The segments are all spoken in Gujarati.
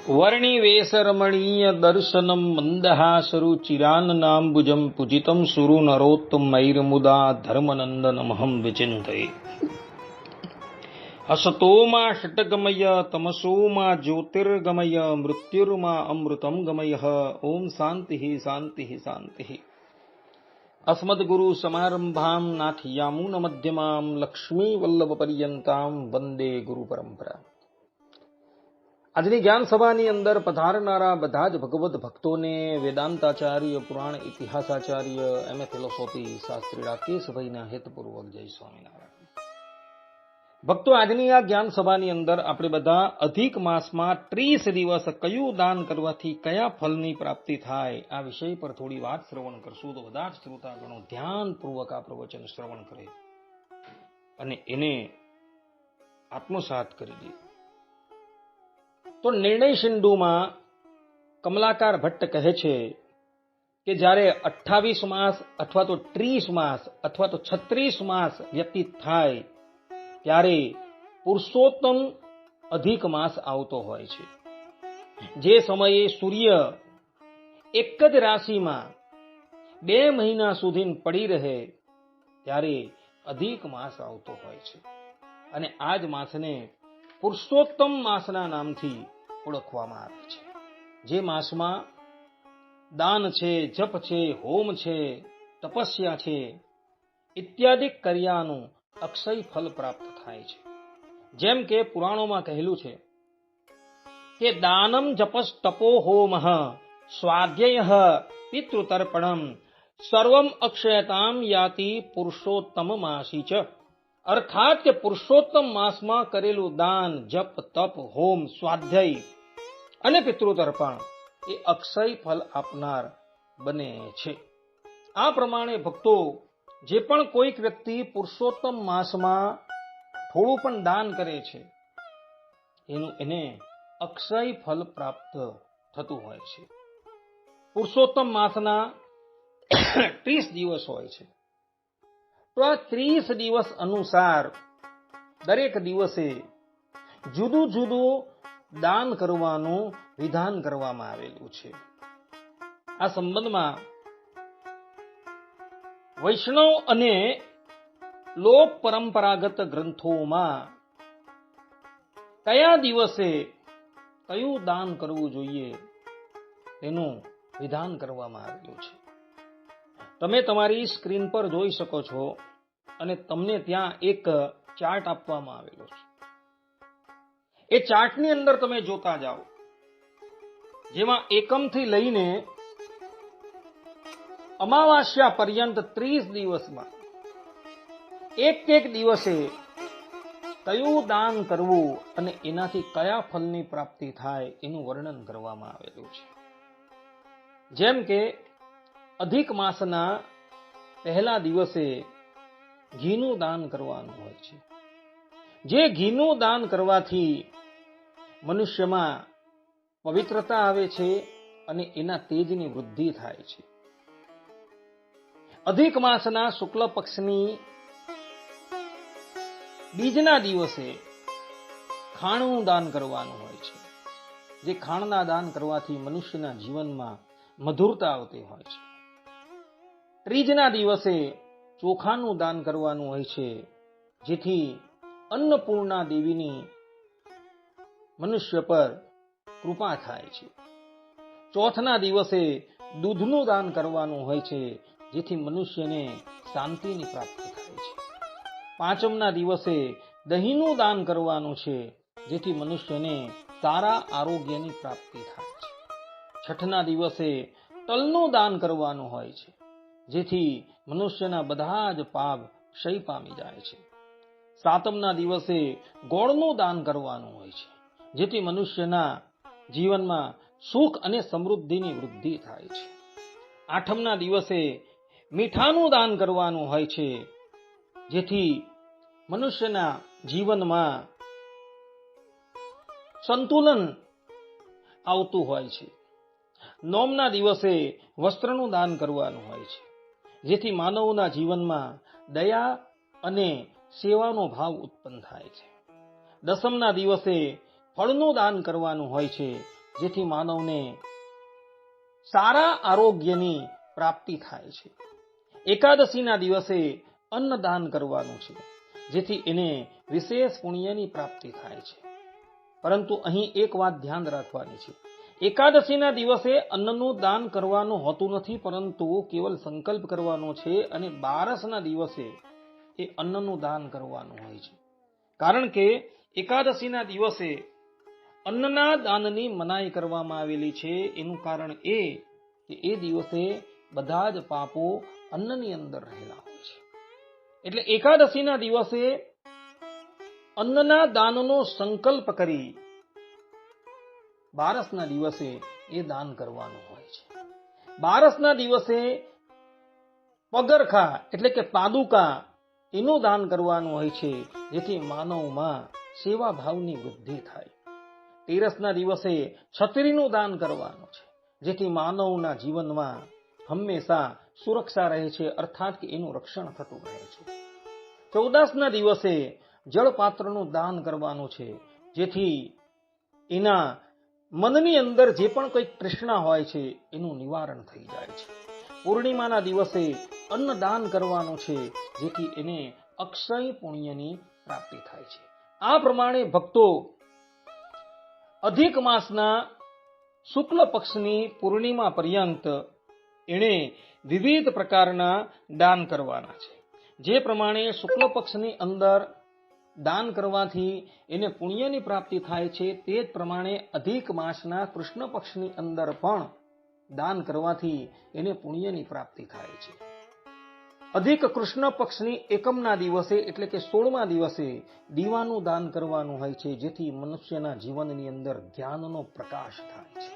વર્ણિવેશરમણીય દર્શનમ મંદહાસરુ ચિરાન્નાંબુજમ પૂજિતમ સુરુ નરોત્તમૈર્મુદા ધર્મનંદનમહં વિચિંતયે. અસતોમા ષટગમય તમસોમા જ્યોતિર્ગમય મૃત્યુર્મા અમૃતમ ગમય. ઓમ શાંતિ શાંતિ શાંતિ. અસ્મદ્ગુરુ સમારંભામ નાથયામૂન મધ્યમામ લક્ષ્મી વલ્લભ પર્યંતામ વંદે ગુરુ પરંપરા. આજની જ્ઞાન સભાની અંદર પધારનારા બધા જ ભગવદ ભક્તોને વેદાંતાચાર્ય, પુરાણ ઇતિહાસાચાર્ય, એમએ ફિલોસોફી શાસ્ત્રી રાકેશભાઈના હેતપૂર્વક જય સ્વામિનારાયણ. ભક્તો, આજની આ જ્ઞાન સભાની અંદર આપણે બધા અધિક માસમાં 30 દિવસ કયું દાન કરવાથી કયા ફળની પ્રાપ્તિ થાય આ વિષય પર થોડી વાત શ્રવણ કરશું. તો બધા જ શ્રોતાગણો ધ્યાનપૂર્વક આ પ્રવચન શ્રવણ કરે અને એને આત્મસાત કરી દે. તો નિર્ણય સિંધુમાં કમલાકાર ભટ્ટ કહે છે કે જ્યારે 28 માસ અથવા તો 30 માસ અથવા તો 36 માસ વ્યતીત થાય ત્યારે પુરુષોત્તમ અધિક માસ આવતો હોય છે. જે સમયે સૂર્ય એક જ રાશિમાં 2 મહિના સુધી પડી રહે ત્યારે અધિક માસ આવતો હોય છે. અને આ જ માસને પુરુષોત્તમ માસના નામથી ઓળખવામાં આવે છે. જે માસમાં દાન છે, જપ છે, હોમ છે, તપસ્યા છે ઇત્યાદિ કર્યાનું અક્ષય ફલ પ્રાપ્ત થાય છે. જેમ કે પુરાણોમાં કહેલું છે કે દાનમ જપસ તપો હોમ સ્વાધ્યાય પિતૃતર્પણમ સર્વમ અક્ષયતામ યાતિ પુરુષોત્તમ માસી ચ. અર્થાત કે પુરુષોત્તમ માસમાં કરેલું દાન, જપ, તપ, હોમ, સ્વાધ્યાય અને પિતૃતર્પણ એ અક્ષય ફલ આપનાર બને છે. આ પ્રમાણે ભક્તો, જે પણ કોઈક વ્યક્તિ પુરુષોત્તમ માસમાં થોડું પણ દાન કરે છે એને અક્ષય ફલ પ્રાપ્ત થતું હોય છે. પુરુષોત્તમ માસના 30 દિવસ હોય છે. તો આ 30 દિવસ અનુસાર દરેક દિવસે જુદું જુદું દાન કરવાનું વિધાન કરવામાં આવેલું છે. આ સંબંધમાં વૈષ્ણવ અને લોક પરંપરાગત ગ્રંથોમાં કયા દિવસે કયું દાન કરવું જોઈએ તેનું વિધાન કરવામાં આવેલું છે. તમે તમારી સ્ક્રીન પર જોઈ શકો છો અને તમને ત્યાં એક ચાર્ટ આપવામાં આવેલો છે. એ ચાર્ટની અંદર તમે જોતા જાઓ, જેમાં એકમથી લઈને અમાવાસ્યા પર્યંત 30 દિવસમાં એક દિવસે કયું દાન કરવું અને એનાથી કયા ફળની પ્રાપ્તિ થાય એનું વર્ણન કરવામાં આવેલું છે. જેમ કે અધિક માસના પહેલા દિવસે ઘીનું દાન કરવાનું હોય છે. જે ઘીનું દાન કરવાથી મનુષ્યમાં પવિત્રતા આવે છે અને એના તેજની વૃદ્ધિ થાય છે. અધિક માસના શુક્લ પક્ષની બીજના દિવસે ખાણનું દાન કરવાનું હોય છે. જે ખાણના દાન કરવાથી મનુષ્યના જીવનમાં મધુરતા આવતી હોય છે. ત્રીજના દિવસે ચોખાનું દાન કરવાનું હોય છે, જેથી અન્નપૂર્ણા દેવીની મનુષ્ય પર કૃપા થાય છે. ચોથના દિવસે દૂધનું દાન કરવાનું હોય છે, જેથી મનુષ્યને શાંતિની પ્રાપ્તિ થાય છે. પાંચમના દિવસે દહીંનું દાન કરવાનું છે, જેથી મનુષ્યને સારા આરોગ્યની પ્રાપ્તિ થાય છે. છઠ્ઠના દિવસે તલનું દાન કરવાનું હોય છે, જેથી મનુષ્યના બધા જ પાપ ક્ષય પામી જાય છે. સાતમના દિવસે ગોળનું દાન કરવાનું હોય છે, જેથી મનુષ્યના જીવનમાં સુખ અને સમૃદ્ધિની વૃદ્ધિ થાય છે. આઠમના દિવસે મીઠાનું દાન કરવાનું હોય છે, જેથી મનુષ્યના જીવનમાં સંતુલન આવતું હોય છે. નોમના દિવસે વસ્ત્રનું દાન કરવાનું હોય છે, જેથી માનવના જીવનમાં દયા અને સેવાનો ભાવ ઉત્પન્ન થાય છે. દસમના દિવસે ફળનું દાન કરવાનું હોય છે, જેથી માનવને સારા આરોગ્યની પ્રાપ્તિ થાય છે. એકાદશીના દિવસે અન્નદાન કરવાનું છે, જેથી એને વિશેષ પુણ્યની પ્રાપ્તિ થાય છે. પરંતુ અહીં એક વાત ધ્યાન રાખવાની છે. એકાદશીના દિવસે અન્નનું દાન કરવાનું હોતું નથી, પરંતુ કેવલ સંકલ્પ કરવાનો છે અને બારસના દિવસે એ અન્નનું દાન કરવાનું હોય છે. કારણ કે એકાદશીના દિવસે અન્નના દાનની મનાઈ કરવામાં આવેલી છે. એનું કારણ એ કે એ દિવસે બધા જ પાપો અન્નની અંદર રહેલા હોય છે. એટલે એકાદશીના દિવસે અન્નના દાનનો સંકલ્પ કરી બારસના દિવસે એ દાન કરવાનું હોય છે. બારસના દિવસે પગરખા એટલે કે પાદુકા એનું દાન કરવાનું હોય છે, જેથી માનવમાં સેવા ભાવની વૃદ્ધિ થાય. તેરસના દિવસે છત્રીનું દાન કરવાનું છે, જેથી માનવના જીવનમાં હંમેશા સુરક્ષા રહે છે, અર્થાત કે એનું રક્ષણ થતું રહે છે. 14ના દિવસે જળપાત્રનું દાન કરવાનું છે, જેથી એના મનની અંદર જે પણ કંઈક તૃષ્ણા હોય છે એનું નિવારણ થઈ જાય છે. પૂર્ણિમાના દિવસે અન્નદાન કરવાનું છે, જેથી એને અક્ષય પુણ્યની પ્રાપ્તિ થાય છે. આ પ્રમાણે ભક્તો અધિક માસના શુક્લ પક્ષની પૂર્ણિમા પર્યંત એણે વિવિધ પ્રકારના દાન કરવાના છે. જે પ્રમાણે શુક્લ પક્ષની અંદર દાન કરવાથી એને પુણ્યની પ્રાપ્તિ થાય છે, તે જ પ્રમાણે અધિક માસના કૃષ્ણ પક્ષની અંદર પણ દાન કરવાથી એને પુણ્યની પ્રાપ્તિ થાય છે. અધિક કૃષ્ણ પક્ષની એકમના દિવસે એટલે કે 16મા દિવસે દીવાનું દાન કરવાનું હોય છે, જેથી મનુષ્યના જીવનની અંદર જ્ઞાનનો પ્રકાશ થાય છે.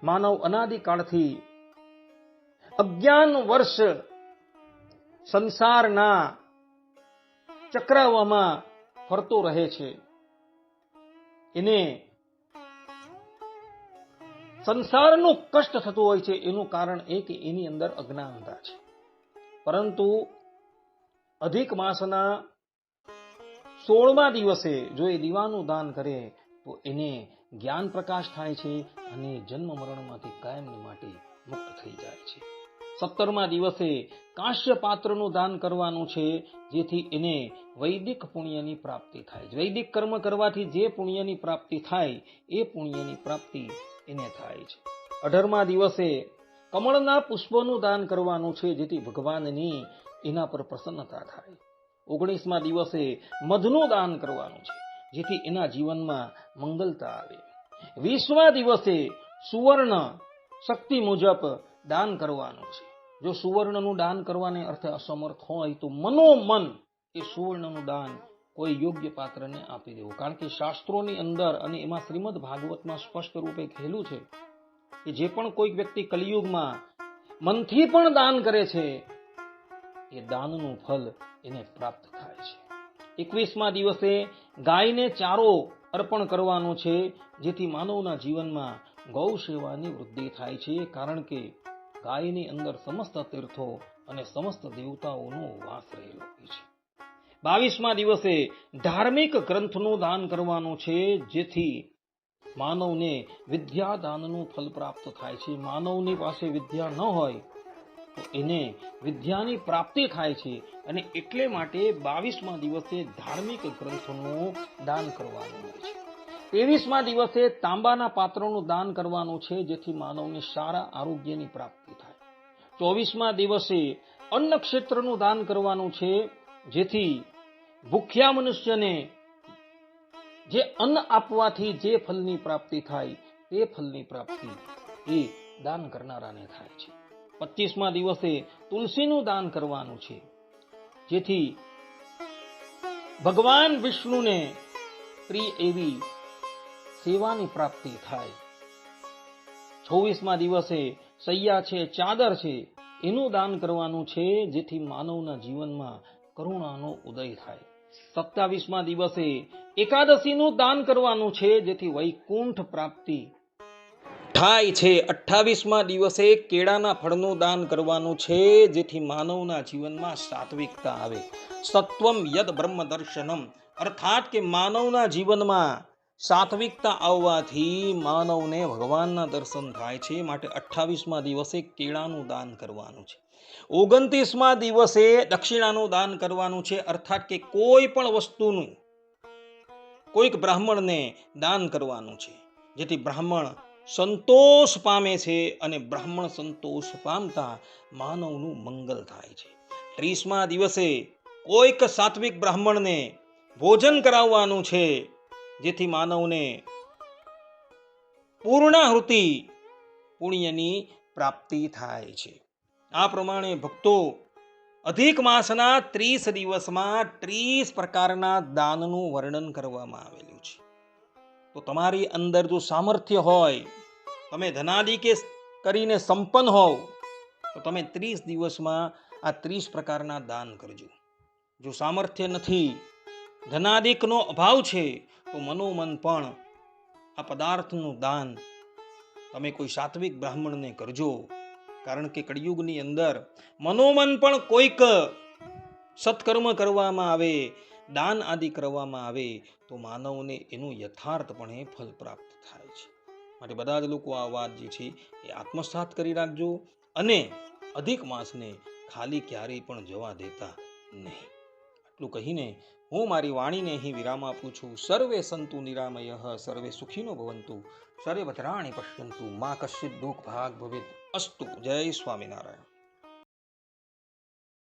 માનવ અનાદિકાળથી અજ્ઞાન વર્ષ સંસારના ચક્રાવામાં ફરતો રહે છે. એને સંસારનું કષ્ટ થતું હોય છે. એનું કારણ એ કે એની અંદર અજ્ઞાનતા છે. પરંતુ અધિક માસના 16મા દિવસે જો એ દીવાનું દાન કરે તો એને જ્ઞાન પ્રકાશ થાય છે અને જન્મ મરણમાંથી કાયમની માટે મુક્ત થઈ જાય છે. 17મા દિવસે કાંસ્ય પાત્રનું દાન કરવાનું છે, જેથી એને વૈદિક પુણ્યની પ્રાપ્તિ થાય છે. વૈદિક કર્મ કરવાથી જે પુણ્યની પ્રાપ્તિ થાય એ પુણ્યની પ્રાપ્તિ એને થાય છે. 18મા દિવસે કમળના પુષ્પોનું દાન કરવાનું છે, જેથી ભગવાનની એના પર પ્રસન્નતા થાય. 19મા દિવસે મધનું દાન કરવાનું છે, જેથી એના જીવનમાં મંગલતા આવે. 20મા દિવસે સુવર્ણ શક્તિ મુજબ દાન કરવાનું છે. જો સુવર્ણનું દાન કરવાને અર્થે અસમર્થ હોય તો મનોમન એ સુવર્ણનું દાન કોઈ યોગ્ય પાત્રને આપી દેવું. કારણ કે શાસ્ત્રોની અંદર અને એમાં શ્રીમદ ભાગવતમાં સ્પષ્ટ રૂપે કહેલું છે કે જે પણ કોઈક વ્યક્તિ કલિયુગમાં મનથી પણ દાન કરે છે એ દાનનું ફલ એને પ્રાપ્ત થાય છે. 21મા દિવસે ગાયને ચારો અર્પણ કરવાનો છે, જેથી માનવના જીવનમાં ગૌ સેવાની વૃદ્ધિ થાય છે. કારણ કે ગાયની અંદર સમસ્ત તીર્થો અને સમસ્ત દેવતાઓનો વાસ રહેલો હોય છે. 22મા દિવસે ધાર્મિક ગ્રંથનું દાન કરવાનું છે, જેથી માનવને વિદ્યાદાનનું ફલ પ્રાપ્ત થાય છે. માનવની પાસે વિદ્યા ન હોય તો એને વિદ્યાની પ્રાપ્તિ થાય છે, અને એટલે માટે 22મા દિવસે ધાર્મિક ગ્રંથોનું દાન કરવાનું હોય છે. 23મા દિવસે તાંબાના પાત્રનું દાન કરવાનું છે, જેથી માનવને સારા આરોગ્યની પ્રાપ્તિ થાય. 24મા દિવસે અન્ન ક્ષેત્રનું દાન કરવાનું છે, જેથી ભૂખ્યા મનુષ્યને જે અન્ન આપવાથી જે ફલની પ્રાપ્તિ થાય તે ફલની પ્રાપ્તિ એ દાન કરનારાને થાય છે. 25મા દિવસે તુલસીનું દાન કરવાનું છે, જેથી ભગવાન વિષ્ણુને પ્રિય એવી સેવાની પ્રાપ્તિ થાય. 26મા દિવસે સૈયા છે, ચાદર છે, એનું દાન કરવાનું છે, જેથી માનવના જીવનમાં કરુણાનો ઉદય થાય. 27મા દિવસે એકાદશીનું દાન કરવાનું છે, જેથી વૈકુંઠ પ્રાપ્તિ થાય છે. 28મા દિવસે કેળાના ફળનું દાન કરવાનું છે, જેથી માનવના જીવનમાં સાત્વિકતા આવે. સત્વમ યદ બ્રહ્મ દર્શનમ, અર્થાત કે માનવના જીવનમાં સાત્વિકતા આવવાથી માનવને ભગવાનના દર્શન થાય છે. માટે 28મા દિવસે કેળાનું દાન કરવાનું છે. 29મા દિવસે દક્ષિણાનું દાન કરવાનું છે. અર્થાત કે કોઈ પણ વસ્તુનું કોઈક બ્રાહ્મણને દાન કરવાનું છે, જેથી બ્રાહ્મણ સંતોષ પામે છે અને બ્રાહ્મણ સંતોષ પામતા માનવનું મંગલ થાય છે. 30મા દિવસે કોઈક સાત્વિક બ્રાહ્મણને ભોજન કરાવવાનું છે, જેથી માનવને પૂર્ણાહુતિ પુણ્યની પ્રાપ્તિ થાય છે. આ પ્રમાણે ભક્તો અધિક માસના 30 દિવસમાં 30 પ્રકારના દાનનું વર્ણન કરવામાં આવેલું છે. તો તમારી અંદર જો સામર્થ્ય હોય, તમે ધનાદિકે કરીને સંપન્ન હોવ, તો તમે 30 દિવસમાં આ 30 પ્રકારના દાન કરજો. જો સામર્થ્ય નથી, ધનાદિકનો અભાવ છે, તો મનોમન પણ આ પદાર્થનું દાન તમે કોઈ સાત્વિક બ્રાહ્મણને કરજો. કારણ કે કળિયુગની અંદર મનોમન પણ કોઈક સત્કર્મ કરવામાં આવે, દાન આદિ કરવામાં આવે, તો માનવને એનું યથાર્થપણે ફલ પ્રાપ્ત થાય છે. માટે બધા જ લોકો આ વાત જે છે એ આત્મસાત કરી રાખજો અને અધિક માસને ખાલી ક્યારેય પણ જવા દેતા નહીં. આટલું કહીને હું મારી વાણીને અહીં વિરામ આપું છું. સર્વે સંતુ નિરામયઃ, સર્વે સુખીનો ભવંતુ, સર્વે ભદ્રાણિ પશ્યન્તુ, મા કશ્ચિદ દુઃખ ભાગ ભવેત. અસ્તુ. જય સ્વામિનારાયણ.